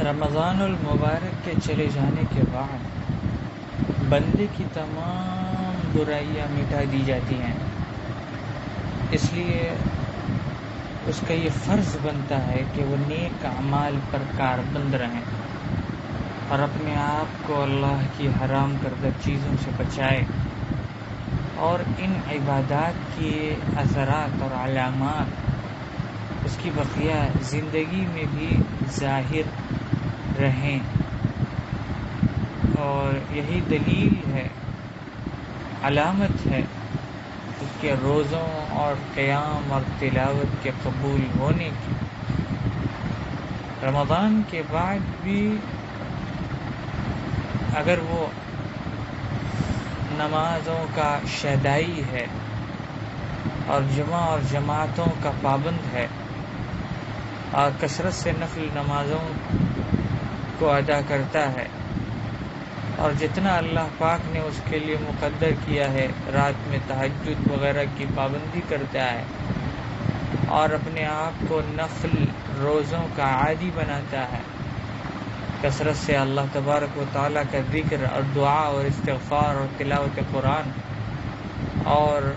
رمضان المبارک کے چلے جانے کے بعد بندے کی تمام برائیاں مٹا دی جاتی ہیں، اس لیے اس کا یہ فرض بنتا ہے کہ وہ نیک اعمال پر کاربند رہیں اور اپنے آپ کو اللہ کی حرام کردہ چیزوں سے بچائے اور ان عبادات کے اثرات اور علامات اس کی بقیہ زندگی میں بھی ظاہر رہیں، اور یہی دلیل ہے، علامت ہے اس کے روزوں اور قیام اور تلاوت کے قبول ہونے کی۔ رمضان کے بعد بھی اگر وہ نمازوں کا شیدائی ہے اور جمع اور جماعتوں کا پابند ہے اور کثرت سے نفل نمازوں کو ادا کرتا ہے، اور جتنا اللہ پاک نے اس کے لیے مقدر کیا ہے رات میں تہجد وغیرہ کی پابندی کرتا ہے اور اپنے آپ کو نفل روزوں کا عادی بناتا ہے، کثرت سے اللہ تبارک و تعالیٰ کا ذکر اور دعا اور استغفار اور تلاوت قرآن اور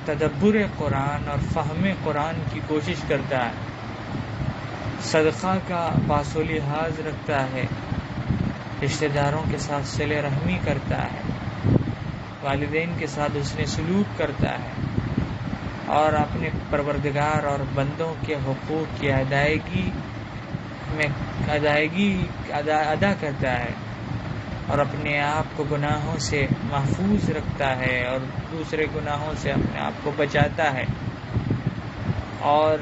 تدبر قرآن اور فہم قرآن کی کوشش کرتا ہے، صدقہ کا پاس و لحاظ رکھتا ہے، رشتہ داروں کے ساتھ صلہ رحمی کرتا ہے، والدین کے ساتھ حسن سلوک کرتا ہے اور اپنے پروردگار اور بندوں کے حقوق کی ادا کرتا ہے اور اپنے آپ کو گناہوں سے محفوظ رکھتا ہے اور دوسرے گناہوں سے اپنے آپ کو بچاتا ہے، اور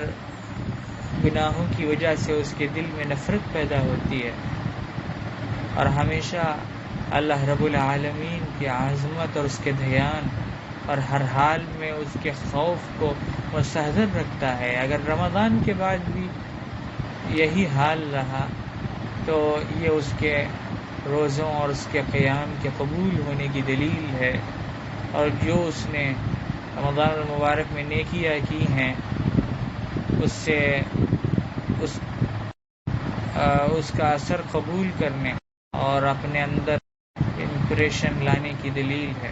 گناہوں کی وجہ سے اس کے دل میں نفرت پیدا ہوتی ہے اور ہمیشہ اللہ رب العالمین کی عظمت اور اس کے دھیان اور ہر حال میں اس کے خوف کو مستحضر رکھتا ہے۔ اگر رمضان کے بعد بھی یہی حال رہا تو یہ اس کے روزوں اور اس کے قیام کے قبول ہونے کی دلیل ہے، اور جو اس نے رمضان المبارک میں نیکیاں کی ہیں اس سے اس کا اثر قبول کرنے اور اپنے اندر امپریشن لانے کی دلیل ہے۔